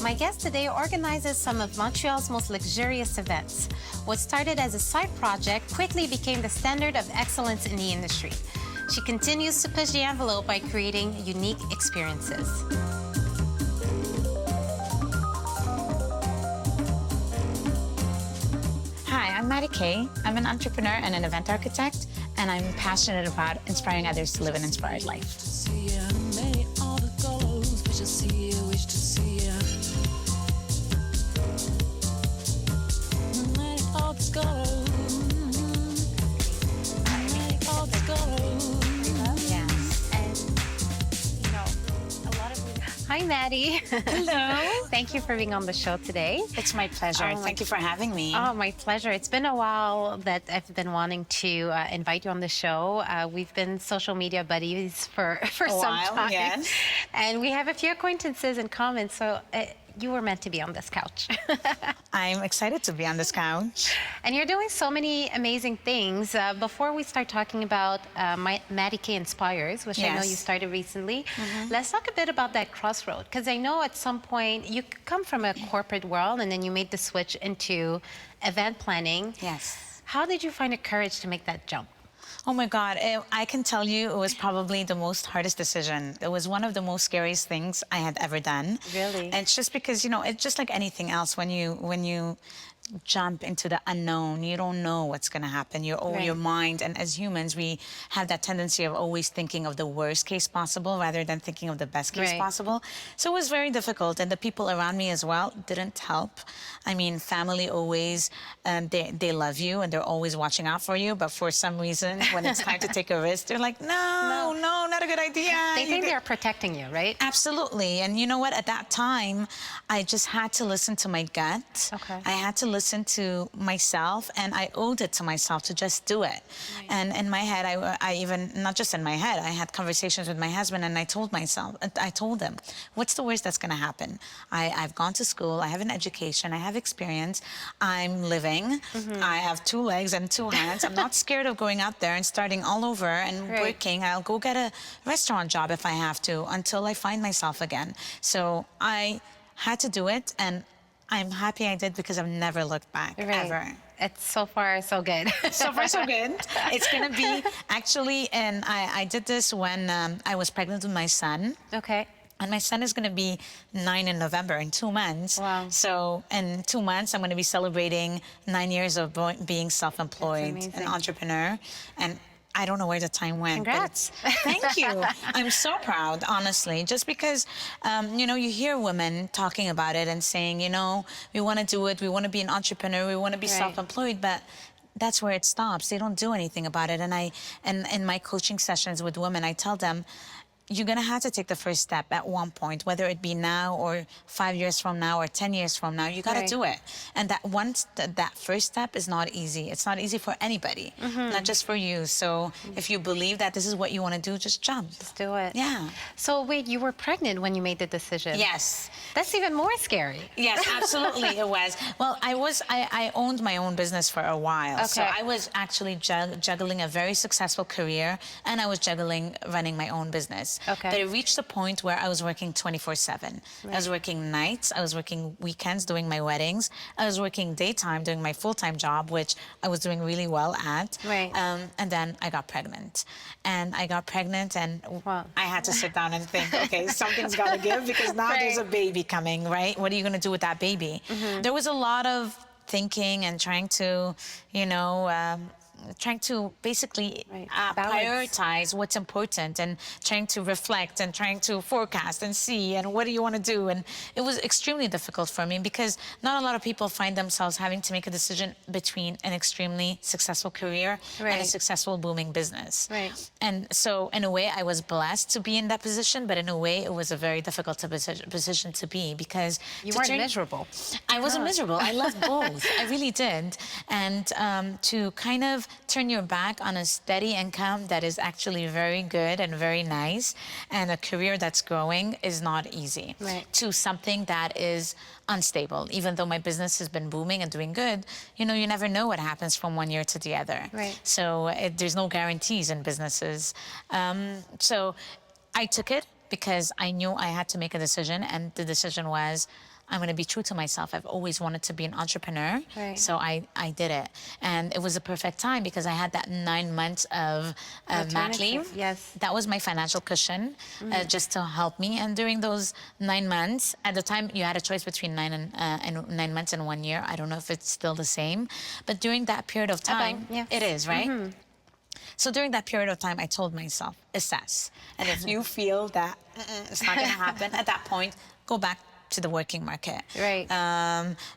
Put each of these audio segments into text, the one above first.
My guest today organizes some of Montreal's most luxurious events. What started as a side project quickly became the standard of excellence in the industry. She continues to push the envelope by creating unique experiences. Hi, I'm Maddie Kay. I'm an entrepreneur and an event architect, and I'm passionate about inspiring others to live an inspired life. Hi, Maddie. Hello. Thank you for being on the show today. It's my pleasure. Thank you for having me. Oh, my pleasure. It's been a while that I've been wanting to invite you on the show. We've been social media buddies for some time. Yes. And we have a few acquaintances in common, so you were meant to be on this couch. I'm excited to be on this couch. And you're doing so many amazing things. Before we start talking about Maddie Kay Inspires, which I know you started recently, let's talk a bit about that crossroad. Because I know at some point you come from a corporate world and then you made the switch into event planning. Yes. How did you find the courage to make that jump? Oh my God, I can tell you it was probably the most hardest decision. It was one of the most scariest things I had ever done. Really? And it's just because, you know, it's just like anything else. When you jump into the unknown, you don't know what's going to happen. Your mind, and as humans, we have that tendency of always thinking of the worst case possible rather than thinking of the best case possible. So it was very difficult, and the people around me as well didn't help. I mean, family always, they love you and they're always watching out for you, but for some reason, when it's time to take a risk, they're like, no, not a good idea. They think they're protecting you, right? Absolutely. And you know what? At that time, I just had to listen to my gut. Okay. I had to listen to myself, and I owed it to myself to just do it. Right. And in my head, I even, not just in my head, I had conversations with my husband, and I told him, what's the worst that's going to happen? I've gone to school, I have an education, I have experience, I'm living, I have 2 legs and 2 hands. I'm not scared of going out there and starting all over and working. I'll go get a restaurant job if I have to until I find myself again. So I had to do it, and I'm happy I did, because I've never looked back, ever. It's so far so good. So far so good. It's going to be actually, and I did this when I was pregnant with my son. Okay. And my son is going to be 9 in November, in 2 months. Wow. So in 2 months, I'm going to be celebrating 9 years of being self-employed, an entrepreneur. And I don't know where the time went. Congrats. Thank you. I'm so proud, honestly, just because, you know, you hear women talking about it and saying, you know, we want to do it, we want to be an entrepreneur, we want to be self-employed, but that's where it stops. They don't do anything about it. And in my coaching sessions with women, I tell them, you're going to have to take the first step at one point, whether it be now or 5 years from now or 10 years from now. You got to do it. And that first step is not easy. It's not easy for anybody, not just for you. So if you believe that this is what you want to do, just jump. Just do it. Yeah. So wait, you were pregnant when you made the decision? Yes. That's even more scary. Yes, absolutely it was. Well, I owned my own business for a while. Okay. So I was actually juggling a very successful career, and I was juggling running my own business. Okay. But it reached a point where I was working 24/7. I was working nights, I was working weekends doing my weddings, I was working daytime doing my full-time job, which I was doing really well at. Right. And then I got pregnant. And I got pregnant, and I had to sit down and think, okay, something's got to give, because now there's a baby coming, right? What are you going to do with that baby? There was a lot of thinking and trying to, you know, trying to basically prioritize what's important, and trying to reflect and trying to forecast and see, and what do you want to do? And it was extremely difficult for me, because not a lot of people find themselves having to make a decision between an extremely successful career and a successful booming business. And so in a way I was blessed to be in that position, but in a way it was a very difficult position to be, because you weren't miserable. I wasn't miserable. I loved both. I really did. And to kind of turn your back on a steady income that is actually very good and very nice, and a career that's growing, is not easy. To something that is unstable. Even though my business has been booming and doing good, you know, you never know what happens from one year to the other. So there's no guarantees in businesses. So I took it because I knew I had to make a decision, and the decision was, I'm going to be true to myself. I've always wanted to be an entrepreneur. Right. So I did it. And it was a perfect time because I had that 9 months of mat leave. Yes. That was my financial cushion just to help me. And during those 9 months, at the time you had a choice between 9 months and 1 year. I don't know if it's still the same. But during that period of time, yeah. it is, right? So during that period of time, I told myself, assess. And if you feel that it's not going to happen at that point, go back to the working market. Right.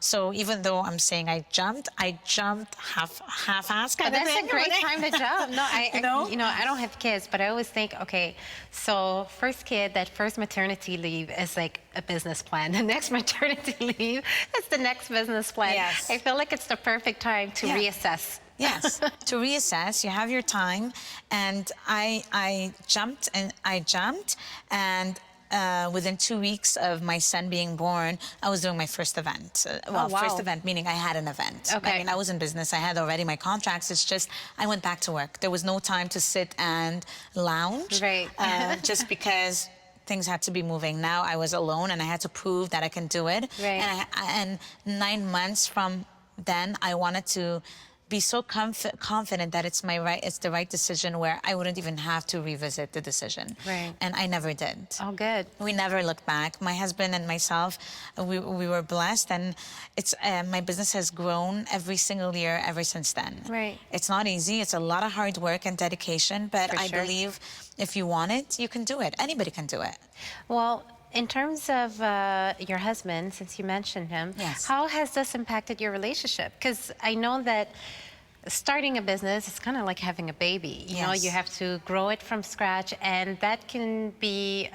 So even though I'm saying I jumped half-ass kind of thing. That's a great time to jump. No, I don't have kids, but I always think, okay, so first kid, that first maternity leave is like a business plan. The next maternity leave is the next business plan. Yes. I feel like it's the perfect time to reassess. Yes, to reassess, you have your time, and I jumped, and within 2 weeks of my son being born, I was doing my first event. First event meaning I had an event. Okay. I mean, I was in business. I had already my contracts. It's just I went back to work. There was no time to sit and lounge. Right. Just because things had to be moving. Now I was alone, and I had to prove that I can do it. Right. And 9 months from then, I wanted to be so confident that it's the right decision, where I wouldn't even have to revisit the decision. Right. And I never did. Oh, good. We never looked back. My husband and myself, we were blessed, and it's my business has grown every single year ever since then. Right. It's not easy. It's a lot of hard work and dedication, but I believe if you want it, you can do it. Anybody can do it. Well, in terms of your husband, since you mentioned him, yes. How has this impacted your relationship? Because I know that starting a business is kind of like having a baby. You know, you have to grow it from scratch, and that can be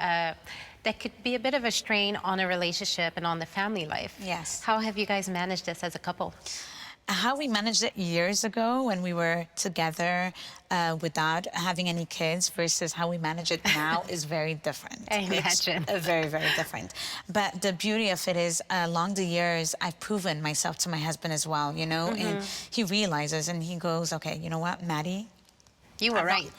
that could be a bit of a strain on a relationship and on the family life. Yes. How have you guys managed this as a couple? How we managed it years ago when we were together without having any kids versus how we manage it now is very different. I imagine. It's very, very different. But the beauty of it is along the years, I've proven myself to my husband as well, you know, and he realizes and he goes, okay, you know what, Maddie? You were right.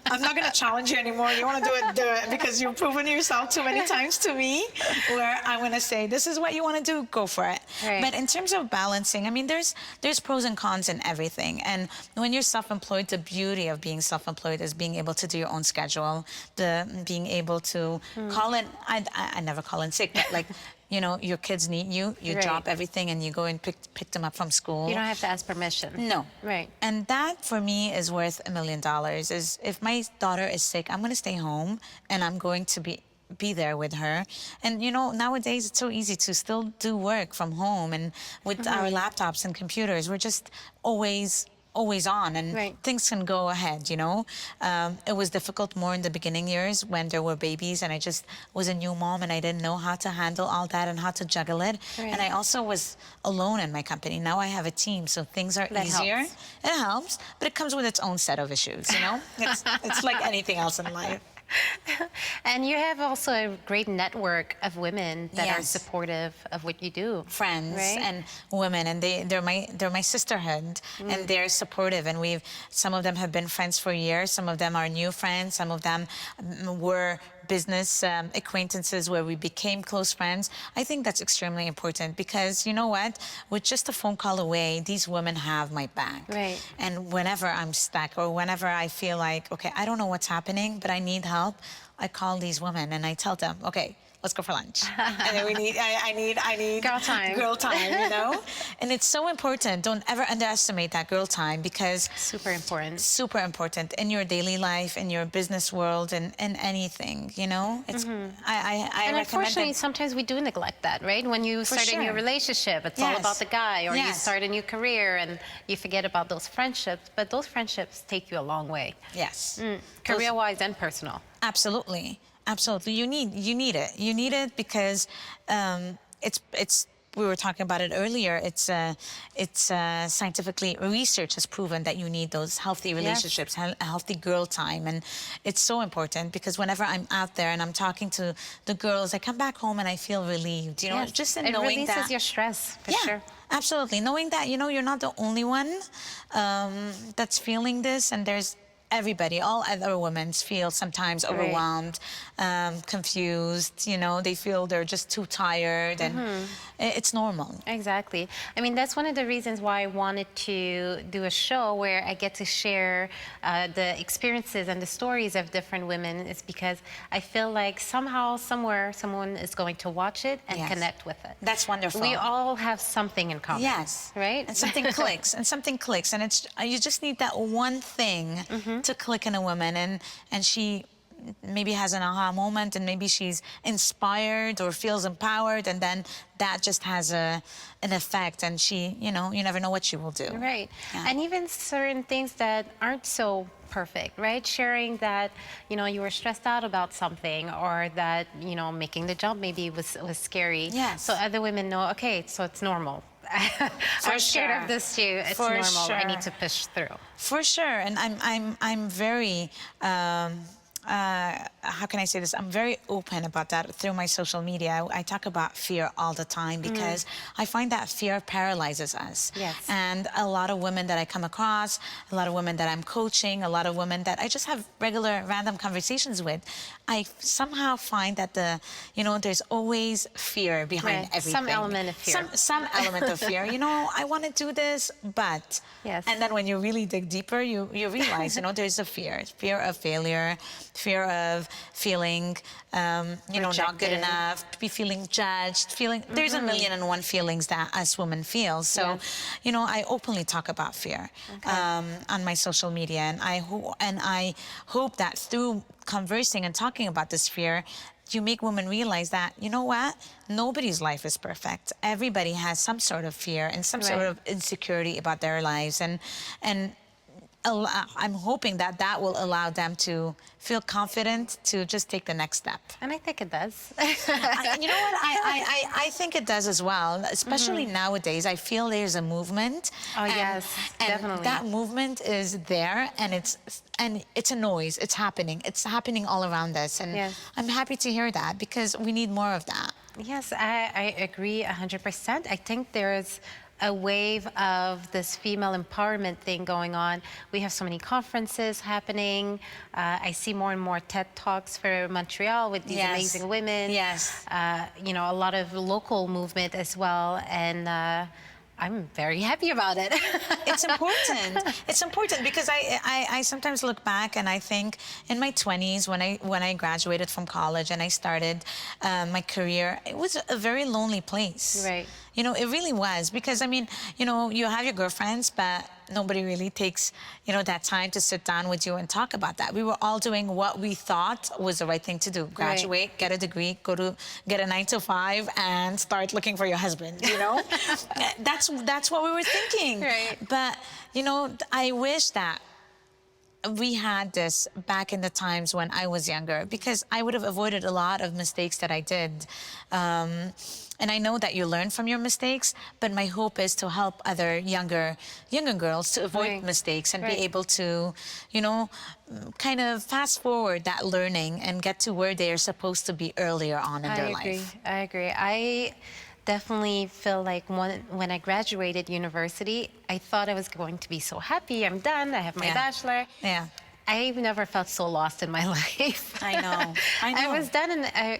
I'm not going to challenge you anymore. You want to do it, because you've proven yourself too many times to me, where I'm going to say, this is what you want to do, go for it. Right. But in terms of balancing, I mean, there's pros and cons in everything. And when you're self-employed, the beauty of being self-employed is being able to do your own schedule, being able to call in, I never call in sick, but like, you know, your kids need you, drop everything and you go and pick them up from school. You don't have to ask permission. No. Right. And that, for me, is worth $1 million, is if my daughter is sick, I'm going to stay home and I'm going to be there with her. And, you know, nowadays it's so easy to still do work from home, and with our laptops and computers, we're just always on, and things can go ahead, you know. It was difficult more in the beginning years when there were babies and I just was a new mom and I didn't know how to handle all that and how to juggle it. Right. And I also was alone in my company. Now I have a team, so things are easier. Helps. It helps, but it comes with its own set of issues, you know. It's like anything else in life. And you have also a great network of women that are Yes. supportive of what you do. Friends right? and women, and they're my sisterhood, and they're supportive. And some of them have been friends for years. Some of them are new friends. Some of them were business acquaintances where we became close friends. I think that's extremely important, because you know what? With just a phone call away, these women have my back. Right. And whenever I'm stuck or whenever I feel like, okay, I don't know what's happening, but I need help, I call these women and I tell them, okay, let's go for lunch. And then I need girl time. Girl time, you know? And it's so important. Don't ever underestimate that girl time, because Super important. super important in your daily life, in your business world, and in anything, you know? It's I And recommend unfortunately, it. sometimes we do neglect that, right? When you start a new relationship, it's all about the guy, or you start a new career and you forget about those friendships. But those friendships take you a long way. Yes. Career-wise and personal. Absolutely. Absolutely. You need it. You need it because it's we were talking about it earlier. It's scientifically, research has proven that you need those healthy relationships, a healthy girl time. And it's so important, because whenever I'm out there and I'm talking to the girls, I come back home and I feel relieved, you know, just in knowing that. It releases your stress, for sure. Absolutely. Knowing that, you know, you're not the only one that's feeling this, and there's everybody, all other women feel sometimes overwhelmed, confused, you know, they feel they're just too tired, and it's normal. Exactly. I mean, that's one of the reasons why I wanted to do a show where I get to share the experiences and the stories of different women. It's because I feel like somehow, somewhere, someone is going to watch it and connect with it. That's wonderful. We all have something in common. Yes. Right? And something clicks, and something clicks, and it's you just need that one thing to click in a woman, and she maybe has an aha moment, and maybe she's inspired or feels empowered, and then that just has an effect, and she, you know, you never know what she will do. Right. Yeah. And even certain things that aren't so perfect, right? Sharing that, you know, you were stressed out about something, or that, you know, making the jump maybe was scary. Yes. So other women know, okay, so it's normal. I'm scared of this too. It's normal. I need to push through. For sure. And I'm very how can I say this? I'm very open about that through my social media. I talk about fear all the time because I find that fear paralyzes us. Yes. And a lot of women that I come across, a lot of women that I'm coaching, a lot of women that I just have regular random conversations with, I somehow find that there's always fear behind everything. Some element of fear. Some element of fear. You know, I want to do this, but. Yes. And then when you really dig deeper, you realize, you know, there's a fear of failure, fear of feeling, not good enough, be feeling judged, there's a million and one feelings that us women feel. So, you know, I openly talk about fear on my social media, and I hope that through conversing and talking about this fear, you make women realize that, you know what, nobody's life is perfect. Everybody has some sort of fear and some sort of insecurity about their lives, and I'm hoping that will allow them to feel confident to just take the next step. And I think it does. You know what? I think it does as well. Especially nowadays, I feel there's a movement. Oh, yes, definitely. That movement is there, and it's a noise. It's happening. It's happening all around us, and I'm happy to hear that because we need more of that. Yes, I agree 100%. I think there's a wave of this female empowerment thing going on. We have so many conferences happening. I see more and more TED Talks for Montreal with these amazing women. Yes. You know, a lot of local movement as well, and I'm very happy about it. It's important. It's important because I sometimes look back and I think in my 20s when I graduated from college and I started my career, it was a very lonely place. Right. You know, it really was, because I mean, you know, you have your girlfriends, but nobody really takes, you know, that time to sit down with you and talk about that. We were all doing what we thought was the right thing to do. Graduate, get a degree, get a 9-to-5 and start looking for your husband, you know? That's what we were thinking. Right. But, you know, I wish that we had this back in the times when I was younger, because I would have avoided a lot of mistakes that I did. And I know that you learn from your mistakes, but my hope is to help other younger girls to avoid mistakes and be able to, you know, kind of fast forward that learning and get to where they are supposed to be earlier on in their life. I agree. I definitely feel like when I graduated university, I thought I was going to be so happy. I'm done. I have my bachelor. Yeah. I've never felt so lost in my life. I know. I was done, and I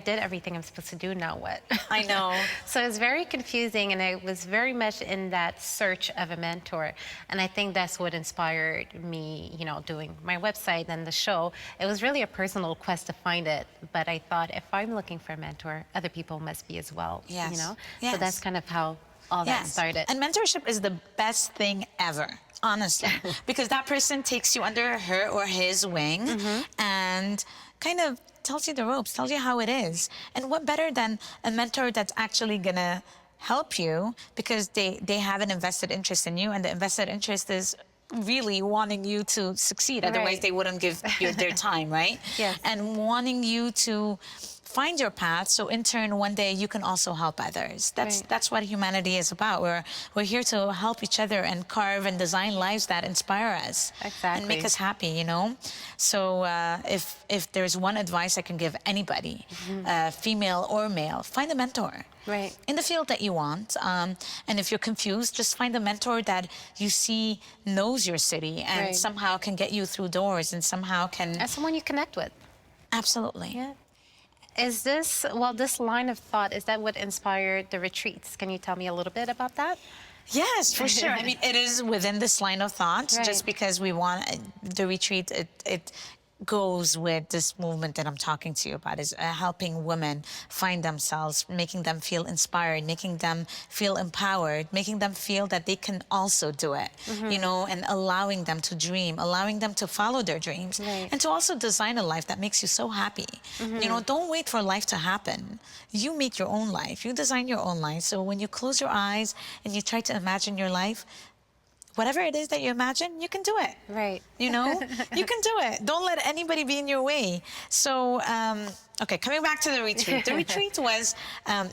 did everything I'm supposed to do. Now what? I know. So it's very confusing, and I was very much in that search of a mentor. And I think that's what inspired me, you know, doing my website and the show. It was really a personal quest to find it, but I thought if I'm looking for a mentor, other people must be as well. Yes. You know. Yes. So that's kind of how all that started. And mentorship is the best thing ever. Honestly, because that person takes you under her or his wing and kind of tells you the ropes, tells you how it is. And what better than a mentor that's actually gonna help you, because they have an invested interest in you, and the invested interest is really wanting you to succeed. Otherwise, they wouldn't give you their time, right? Yes. And wanting you to find your path, so in turn, one day you can also help others. That's what humanity is about. We're here to help each other and carve and design lives that inspire us and make us happy, you know? So if there's one advice I can give anybody, female or male, find a mentor. In the field that you want. And if you're confused, just find a mentor that you see knows your city and somehow can get you through doors and somehow can... And someone you connect with. Absolutely. Yeah. Is this, well, this line of thought, is that what inspired the retreats? Can you tell me a little bit about that? Yes, for sure. I mean, it is within this line of thought, just because we want the retreat, it goes with this movement that I'm talking to you about, is helping women find themselves, making them feel inspired, making them feel empowered, making them feel that they can also do it, you know, and allowing them to dream, allowing them to follow their dreams, and to also design a life that makes you so happy. You know, don't wait for life to happen. You make your own life. You design your own life. So when you close your eyes and you try to imagine your life, whatever it is that you imagine, you can do it. You know, you can do it. Don't let anybody be in your way. So, okay, coming back to the retreat. The retreat was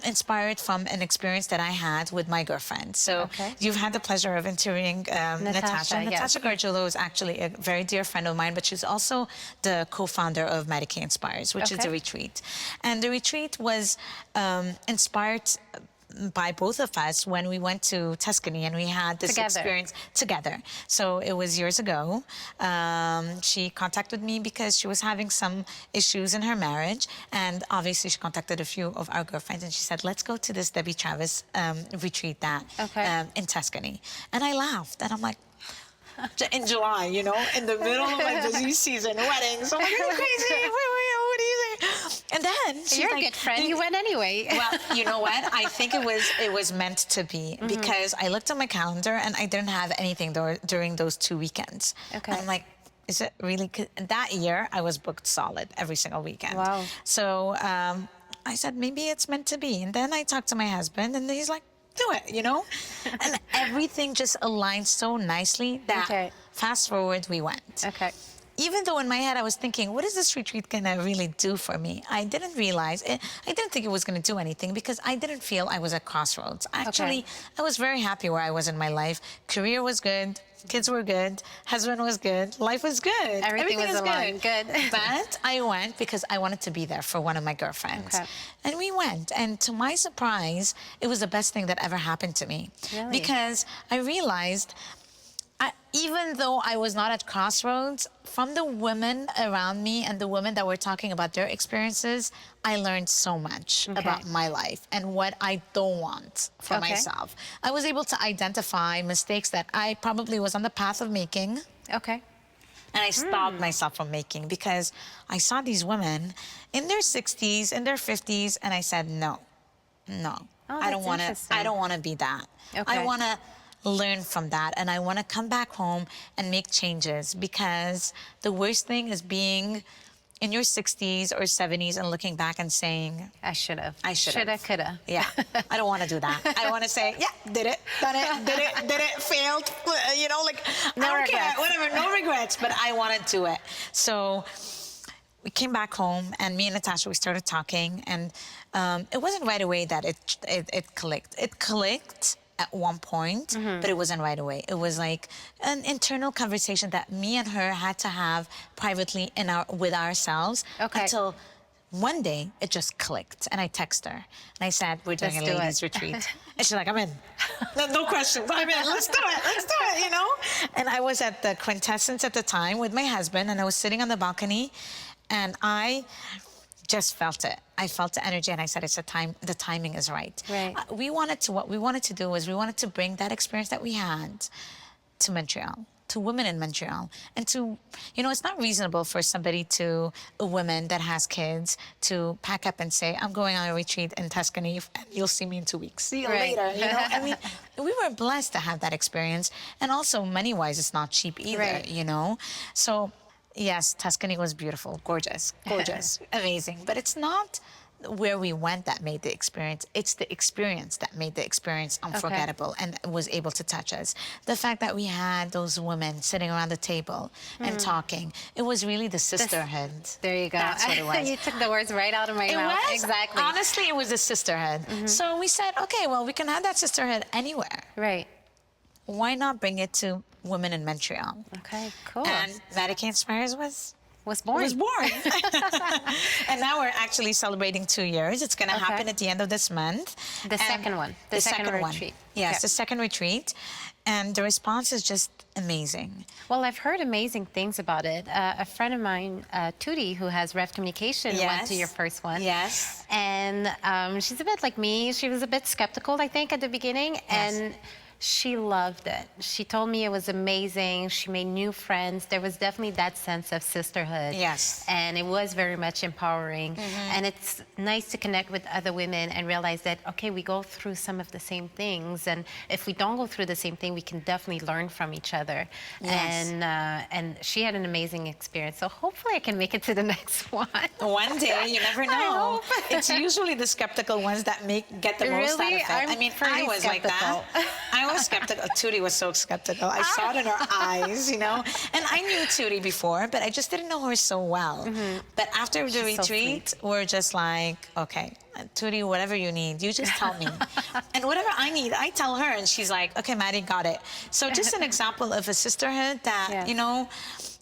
inspired from an experience that I had with my girlfriend. So you've had the pleasure of interviewing Natasha. Natasha Gargiulo is actually a very dear friend of mine, but she's also the co-founder of Medicae Inspires, which is the retreat. And the retreat was inspired by both of us when we went to Tuscany and we had this experience together. So it was years ago. She contacted me because she was having some issues in her marriage, and obviously she contacted a few of our girlfriends, and she said, let's go to this Debbie Travis retreat that in Tuscany. And I laughed, and I'm like, in July, you know, in the middle of like busy season, weddings. I'm like, are you crazy? What do you think? And then you're a good friend. You went anyway. Well, you know what? I think it was meant to be, because I looked on my calendar and I didn't have anything during those 2 weekends. And I'm like, is it really good? And that year, I was booked solid every single weekend. Wow. So I said, maybe it's meant to be. And then I talked to my husband, and he's like, do it, you know? And everything just aligned so nicely that fast forward, we went. Even though in my head I was thinking, what is this retreat gonna really do for me? I didn't realize it. I didn't think it was gonna do anything, because I didn't feel I was at crossroads. Actually, I was very happy where I was in my life. Career was good, kids were good, husband was good, life was good. Everything was aligned, good. But I went because I wanted to be there for one of my girlfriends. And we went, and to my surprise, it was the best thing that ever happened to me. Because I realized, even though I was not at crossroads, from the women around me and the women that were talking about their experiences, I learned so much about my life and what I don't want for myself. I was able to identify mistakes that I probably was on the path of making. And I stopped myself from making, because I saw these women in their 60s, in their 50s, and I said, no, I don't want to be that. I want to learn from that, and I want to come back home and make changes, because the worst thing is being in your 60s or 70s and looking back and saying, I should have. Shoulda, coulda. Yeah, I don't want to do that. I want to say, yeah, did it, done it, did it, failed, you know, like, no I don't regrets. care, whatever, no regrets, but I want to do it. So we came back home, and me and Natasha, we started talking, and it wasn't right away that it clicked. It clicked at one point, but it wasn't right away. It was like an internal conversation that me and her had to have privately with ourselves until one day it just clicked. And I texted her and I said, we're doing a ladies' retreat. And she's like, I'm in. No questions. I'm in. Let's do it, you know? And I was at the Quintessence at the time with my husband, and I was sitting on the balcony, and I just felt it. I felt the energy, and I said, the timing is right. What we wanted to do was we wanted to bring that experience that we had to Montreal, to women in Montreal. And to, you know, it's not reasonable for a woman that has kids, to pack up and say, I'm going on a retreat in Tuscany, and you'll see me in 2 weeks. See you later, you know? I mean, we were blessed to have that experience. And also, money-wise, it's not cheap either, you know? So, yes, Tuscany was beautiful, gorgeous, amazing. But it's not where we went that made the experience. It's the experience that made the experience unforgettable and was able to touch us. The fact that we had those women sitting around the table and talking, it was really the sisterhood. There you go. That's what it was. You took the words right out of my mouth. It was? Exactly. Honestly, it was the sisterhood. So we said, okay, well, we can have that sisterhood anywhere. Right. Why not bring it to women in Montreal? Okay, cool. And Maddie K Inspires was born. And now we're actually celebrating 2 years. It's going to happen at the end of this month. The second one. The second retreat. Yes, the second retreat. And the response is just amazing. Well, I've heard amazing things about it. A friend of mine, Tootie, who has Rev Communication, went to your first one. Yes. And she's a bit like me. She was a bit skeptical, I think, at the beginning. Yes. And she loved it. She told me it was amazing. She made new friends. There was definitely that sense of sisterhood. Yes. And it was very much empowering. And it's nice to connect with other women and realize that, okay, we go through some of the same things. And if we don't go through the same thing, we can definitely learn from each other. Yes. And she had an amazing experience. So hopefully I can make it to the next one. One day, you never know. It's usually the skeptical ones that get the most out of it. I mean, I was skeptical. Like that. I was skeptical. Tootie was so skeptical. I saw it in her eyes, you know. And I knew Tootie before, but I just didn't know her so well. But after the retreat, we're just like, okay, Tootie, whatever you need, you just tell me. And whatever I need, I tell her. And she's like, okay, Maddie, got it. So just an example of a sisterhood that, you know,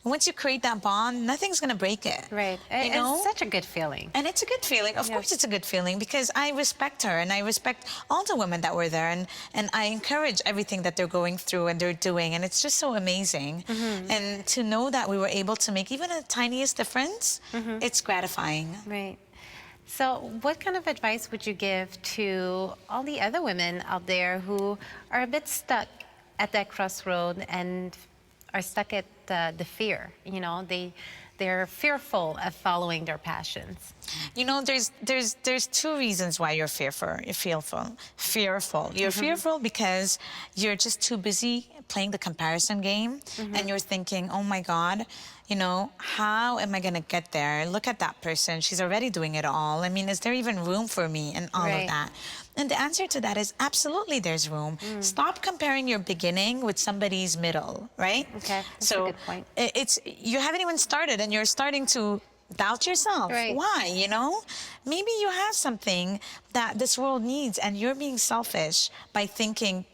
once you create that bond, nothing's going to break it. Right. You know? It's such a good feeling. And it's a good feeling. Of course it's a good feeling because I respect her and I respect all the women that were there and I encourage everything that they're going through and they're doing. And it's just so amazing. And to know that we were able to make even a tiniest difference, it's gratifying. Right. So what kind of advice would you give to all the other women out there who are a bit stuck at that crossroad and are stuck at the fear? You know, they're fearful of following their passions. You know, there's two reasons why you're fearful. You're fearful. You're fearful because you're just too busy playing the comparison game, and you're thinking, oh my God, you know, how am I going to get there? Look at that person. She's already doing it all. I mean, is there even room for me and all of that? And the answer to that is absolutely there's room. Stop comparing your beginning with somebody's middle, right? Okay, that's a good point. You haven't even started and you're starting to doubt yourself. Right. Why, you know? Maybe you have something that this world needs and you're being selfish by thinking,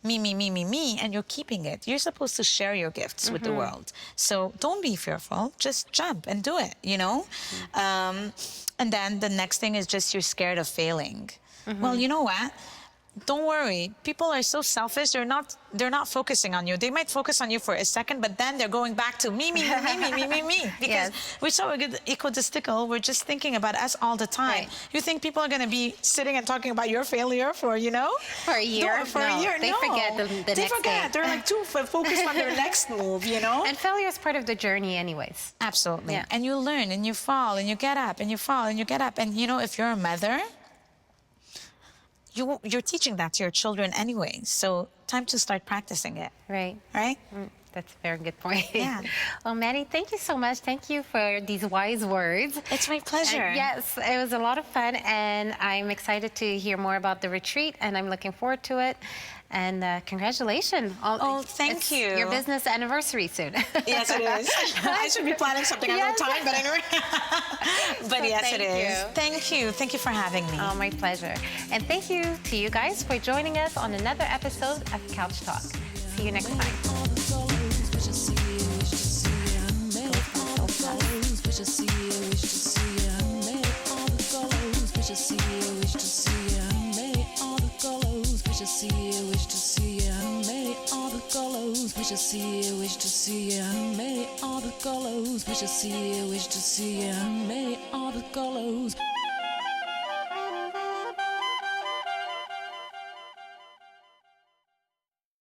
me, and you're keeping it. You're supposed to share your gifts with the world. So don't be fearful. Just jump and do it, you know? And then the next thing is just you're scared of failing. Well, you know what? Don't worry. People are so selfish. They're not focusing on you. They might focus on you for a second, but then they're going back to me. Because we're so egotistical. We're just thinking about us all the time. Right. You think people are going to be sitting and talking about your failure for, you know? For a year? They forget the next They forget. They're like too focused on their next move, you know? And failure is part of the journey anyways. Absolutely. Yeah. And you learn and you fall and you get up and you fall and you get up. And, you know, if you're a mother, you're teaching that to your children anyway. So time to start practicing it. Right. Right? That's a very good point. Yeah. Well, Maddie, thank you so much. Thank you for these wise words. It's my pleasure. Yes, it was a lot of fun, and I'm excited to hear more about the retreat, and I'm looking forward to it. And congratulations. Thank you. Your business anniversary soon. Yes, it is. I should be planning something another time, but anyway. But yes, it is. Thank you. Thank you for having me. Oh, my pleasure. And thank you to you guys for joining us on another episode of Couch Talk. See you next time. Wish to see you, wish to see you, many all the colors. Wish to see you, wish to see you, many all the colors.